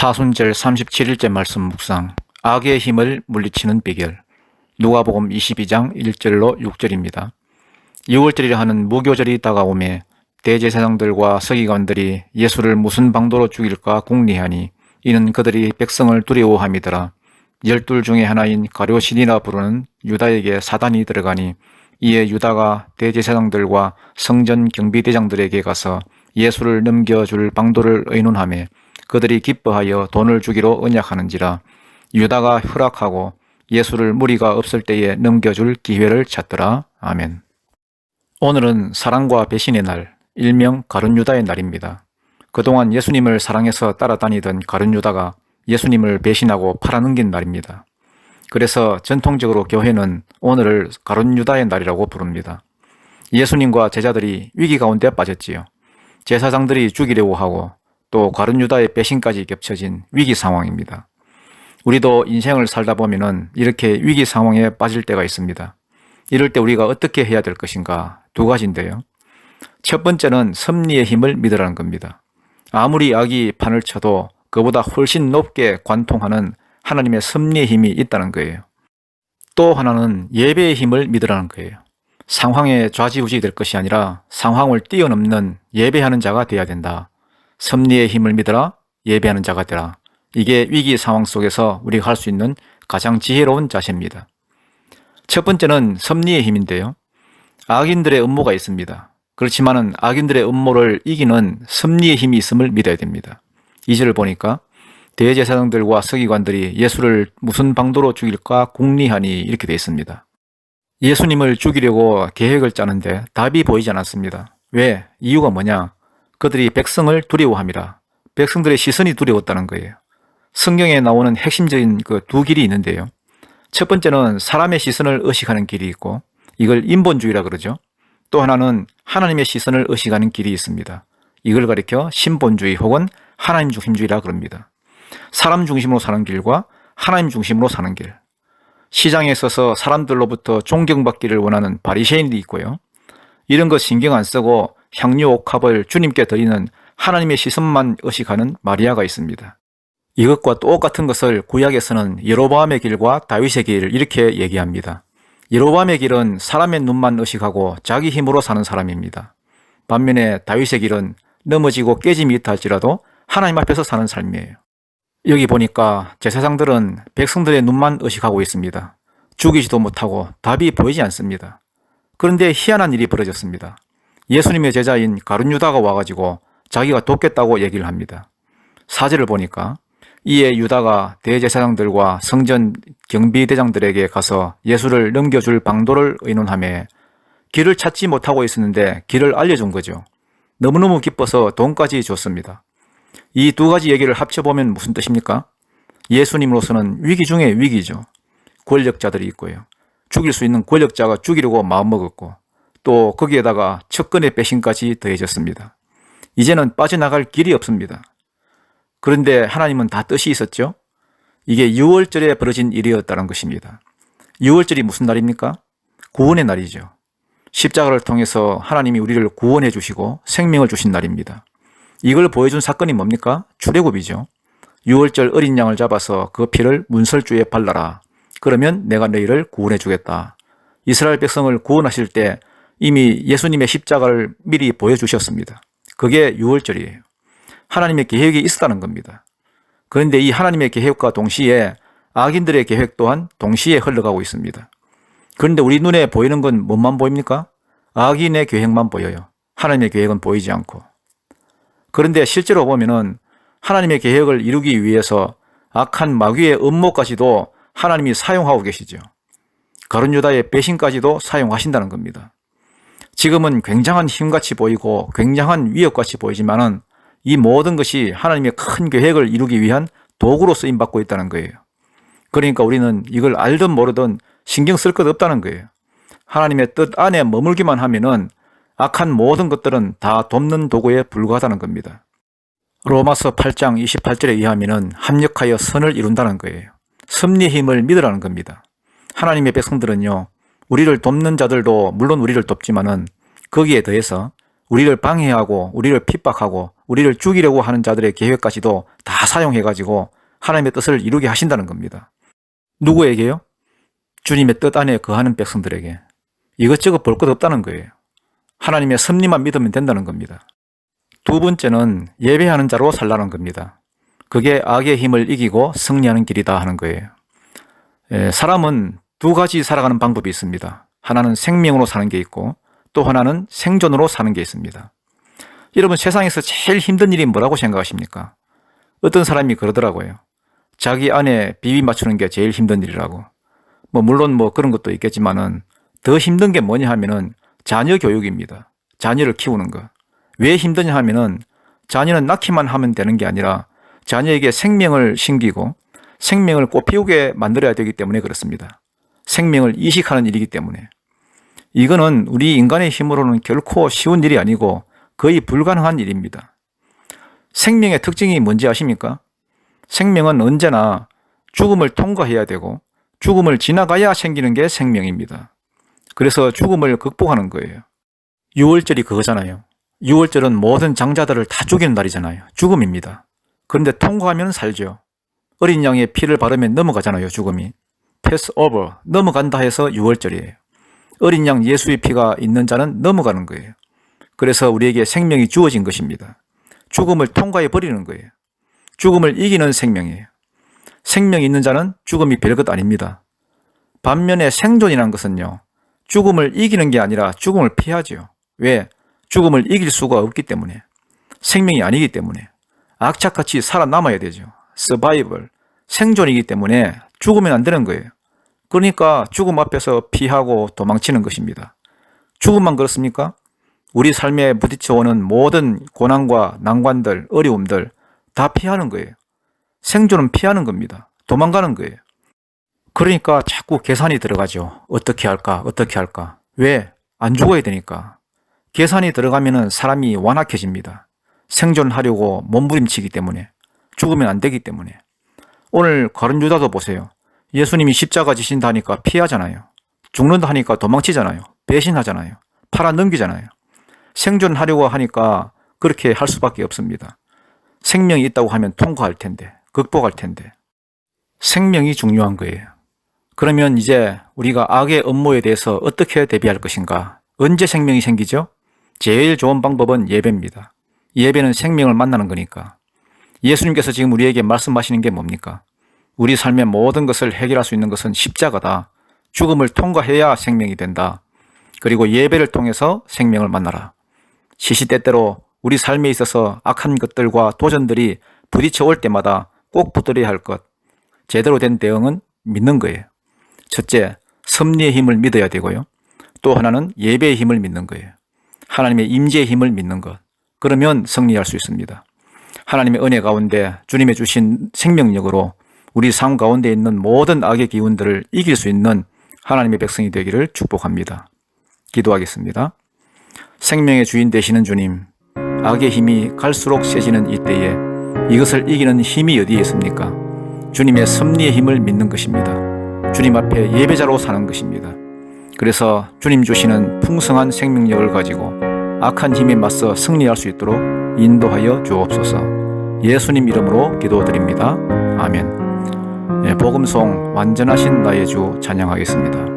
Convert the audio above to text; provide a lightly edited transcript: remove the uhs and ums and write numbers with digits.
사순절 37일째 말씀 묵상. 악의 힘을 물리치는 비결. 누가복음 22장 1절로 6절입니다. 6월절이라 하는 무교절이 다가오매 대제사장들과 서기관들이 예수를 무슨 방도로 죽일까 궁리하니 이는 그들이 백성을 두려워함이더라. 12 중에 하나인 가룟신이라 부르는 유다에게 사단이 들어가니 이에 유다가 대제사장들과 성전 경비대장들에게 가서 예수를 넘겨줄 방도를 의논하며 그들이 기뻐하여 돈을 주기로 언약하는지라. 유다가 허락하고 예수를 무리가 없을 때에 넘겨줄 기회를 찾더라. 아멘. 오늘은 사랑과 배신의 날, 일명 가룟유다의 날입니다. 그동안 예수님을 사랑해서 따라다니던 가룟유다가 예수님을 배신하고 팔아넘긴 날입니다. 그래서 전통적으로 교회는 오늘을 가룟유다의 날이라고 부릅니다. 예수님과 제자들이 위기 가운데 빠졌지요. 제사장들이 죽이려고 하고 또 가룟유다의 배신까지 겹쳐진 위기 상황입니다. 우리도 인생을 살다 보면은 이렇게 위기 상황에 빠질 때가 있습니다. 이럴 때 우리가 어떻게 해야 될 것인가? 두 가지인데요. 첫 번째는 섭리의 힘을 믿으라는 겁니다. 아무리 악이 판을 쳐도 그보다 훨씬 높게 관통하는 하나님의 섭리의 힘이 있다는 거예요. 또 하나는 예배의 힘을 믿으라는 거예요. 상황에 좌지우지 될 것이 아니라 상황을 뛰어넘는 예배하는 자가 되어야 된다. 섭리의 힘을 믿어라, 예배하는 자가 되라. 이게 위기 상황 속에서 우리가 할 수 있는 가장 지혜로운 자세입니다. 첫 번째는 섭리의 힘인데요. 악인들의 음모가 있습니다. 그렇지만은 악인들의 음모를 이기는 섭리의 힘이 있음을 믿어야 됩니다. 2절을 보니까 대제사장들과 서기관들이 예수를 무슨 방도로 죽일까 궁리하니 이렇게 되어 있습니다. 예수님을 죽이려고 계획을 짜는데 답이 보이지 않았습니다. 왜? 이유가 뭐냐? 그들이 백성을 두려워함이라. 백성들의 시선이 두려웠다는 거예요. 성경에 나오는 핵심적인 그 두 길이 있는데요. 첫 번째는 사람의 시선을 의식하는 길이 있고 이걸 인본주의라 그러죠. 또 하나는 하나님의 시선을 의식하는 길이 있습니다. 이걸 가리켜 신본주의 혹은 하나님 중심주의라 그럽니다. 사람 중심으로 사는 길과 하나님 중심으로 사는 길. 시장에 서서 사람들로부터 존경받기를 원하는 바리새인이 있고요. 이런 거 신경 안 쓰고 향유 옥합을 주님께 드리는 하나님의 시선만 의식하는 마리아가 있습니다. 이것과 똑같은 것을 구약에서는 여로보암의 길과 다윗의 길 이렇게 얘기합니다. 여로보암의 길은 사람의 눈만 의식하고 자기 힘으로 사는 사람입니다. 반면에 다윗의 길은 넘어지고 깨짐이 있다 할지라도 하나님 앞에서 사는 삶이에요. 여기 보니까 제사장들은 백성들의 눈만 의식하고 있습니다. 죽이지도 못하고 답이 보이지 않습니다. 그런데 희한한 일이 벌어졌습니다. 예수님의 제자인 가룟유다가 와가지고 자기가 돕겠다고 얘기를 합니다. 4절을 보니까 이에 유다가 대제사장들과 성전 경비대장들에게 가서 예수를 넘겨줄 방도를 의논하며 길을 찾지 못하고 있었는데 길을 알려준 거죠. 너무너무 기뻐서 돈까지 줬습니다. 이 두 가지 얘기를 합쳐보면 무슨 뜻입니까? 예수님으로서는 위기 중에 위기죠. 권력자들이 있고요. 죽일 수 있는 권력자가 죽이려고 마음먹었고 또 거기에다가 척근의 배신까지 더해졌습니다. 이제는 빠져나갈 길이 없습니다. 그런데 하나님은 다 뜻이 있었죠. 이게 6월절에 벌어진 일이었다는 것입니다. 6월절이 무슨 날입니까? 구원의 날이죠. 십자가를 통해서 하나님이 우리를 구원해 주시고 생명을 주신 날입니다. 이걸 보여준 사건이 뭡니까? 출애굽이죠. 6월절 어린 양을 잡아서 그 피를 문설주에 발라라. 그러면 내가 너희를 구원해 주겠다. 이스라엘 백성을 구원하실 때 이미 예수님의 십자가를 미리 보여주셨습니다. 그게 6월절이에요. 하나님의 계획이 있었다는 겁니다. 그런데 이 하나님의 계획과 동시에 악인들의 계획 또한 동시에 흘러가고 있습니다. 그런데 우리 눈에 보이는 건 뭐만 보입니까? 악인의 계획만 보여요. 하나님의 계획은 보이지 않고. 그런데 실제로 보면은 하나님의 계획을 이루기 위해서 악한 마귀의 음모까지도 하나님이 사용하고 계시죠. 가룟유다의 배신까지도 사용하신다는 겁니다. 지금은 굉장한 힘같이 보이고 굉장한 위협같이 보이지만은 이 모든 것이 하나님의 큰 계획을 이루기 위한 도구로 쓰임받고 있다는 거예요. 그러니까 우리는 이걸 알든 모르든 신경 쓸 것 없다는 거예요. 하나님의 뜻 안에 머물기만 하면은 악한 모든 것들은 다 돕는 도구에 불과하다는 겁니다. 로마서 8장 28절에 의하면은 합력하여 선을 이룬다는 거예요. 섭리의 힘을 믿으라는 겁니다. 하나님의 백성들은요, 우리를 돕는 자들도 물론 우리를 돕지만은 거기에 더해서 우리를 방해하고 우리를 핍박하고 우리를 죽이려고 하는 자들의 계획까지도 다 사용해가지고 하나님의 뜻을 이루게 하신다는 겁니다. 누구에게요? 주님의 뜻 안에 거하는 백성들에게. 이것저것 볼 것 없다는 거예요. 하나님의 섭리만 믿으면 된다는 겁니다. 두 번째는 예배하는 자로 살라는 겁니다. 그게 악의 힘을 이기고 승리하는 길이다 하는 거예요. 사람은 두 가지 살아가는 방법이 있습니다. 하나는 생명으로 사는 게 있고 또 하나는 생존으로 사는 게 있습니다. 여러분, 세상에서 제일 힘든 일이 뭐라고 생각하십니까? 어떤 사람이 그러더라고요. 자기 아내 비비 맞추는 게 제일 힘든 일이라고. 물론 그런 것도 있겠지만은 더 힘든 게 뭐냐 하면은 자녀 교육입니다. 자녀를 키우는 거. 왜 힘드냐 하면은 자녀는 낳기만 하면 되는 게 아니라 자녀에게 생명을 심기고 생명을 꽃피우게 만들어야 되기 때문에 그렇습니다. 생명을 이식하는 일이기 때문에. 이거는 우리 인간의 힘으로는 결코 쉬운 일이 아니고 거의 불가능한 일입니다. 생명의 특징이 뭔지 아십니까? 생명은 언제나 죽음을 통과해야 되고 죽음을 지나가야 생기는 게 생명입니다. 그래서 죽음을 극복하는 거예요. 6월절이 그거잖아요. 6월절은 모든 장자들을 다 죽이는 날이잖아요. 죽음입니다. 그런데 통과하면 살죠. 어린 양의 피를 바르면 넘어가잖아요. 죽음이. 패스 오버, 넘어간다 해서 6월절이에요. 어린 양 예수의 피가 있는 자는 넘어가는 거예요. 그래서 우리에게 생명이 주어진 것입니다. 죽음을 통과해 버리는 거예요. 죽음을 이기는 생명이에요. 생명이 있는 자는 죽음이 별것 아닙니다. 반면에 생존이라는 것은요, 죽음을 이기는 게 아니라 죽음을 피하죠. 왜? 죽음을 이길 수가 없기 때문에. 생명이 아니기 때문에. 악착같이 살아남아야 되죠. 서바이벌, 생존이기 때문에 죽으면 안 되는 거예요. 그러니까 죽음 앞에서 피하고 도망치는 것입니다. 죽음만 그렇습니까? 우리 삶에 부딪혀오는 모든 고난과 난관들, 어려움들 다 피하는 거예요. 생존은 피하는 겁니다. 도망가는 거예요. 그러니까 자꾸 계산이 들어가죠. 어떻게 할까? 어떻게 할까? 왜? 안 죽어야 되니까. 계산이 들어가면 사람이 완악해집니다. 생존하려고 몸부림치기 때문에. 죽으면 안 되기 때문에. 오늘 가룟 유다도 보세요. 예수님이 십자가 지신다 하니까 피하잖아요. 죽는다 하니까 도망치잖아요. 배신하잖아요. 팔아 넘기잖아요. 생존하려고 하니까 그렇게 할 수밖에 없습니다. 생명이 있다고 하면 통과할 텐데, 극복할 텐데. 생명이 중요한 거예요. 그러면 이제 우리가 악의 음모에 대해서 어떻게 대비할 것인가? 언제 생명이 생기죠? 제일 좋은 방법은 예배입니다. 예배는 생명을 만나는 거니까. 예수님께서 지금 우리에게 말씀하시는 게 뭡니까? 우리 삶의 모든 것을 해결할 수 있는 것은 십자가다. 죽음을 통과해야 생명이 된다. 그리고 예배를 통해서 생명을 만나라. 시시때때로 우리 삶에 있어서 악한 것들과 도전들이 부딪혀 올 때마다 꼭 붙들어야 할 것. 제대로 된 대응은 믿는 거예요. 첫째, 섭리의 힘을 믿어야 되고요. 또 하나는 예배의 힘을 믿는 거예요. 하나님의 임재의 힘을 믿는 것. 그러면 승리할 수 있습니다. 하나님의 은혜 가운데 주님의 주신 생명력으로 우리 삶 가운데 있는 모든 악의 기운들을 이길 수 있는 하나님의 백성이 되기를 축복합니다. 기도하겠습니다. 생명의 주인 되시는 주님, 악의 힘이 갈수록 세지는 이때에 이것을 이기는 힘이 어디에 있습니까? 주님의 섭리의 힘을 믿는 것입니다. 주님 앞에 예배자로 사는 것입니다. 그래서 주님 주시는 풍성한 생명력을 가지고 악한 힘에 맞서 승리할 수 있도록 인도하여 주옵소서. 예수님 이름으로 기도드립니다. 아멘. 복음송 완전하신 나의 주 찬양하겠습니다.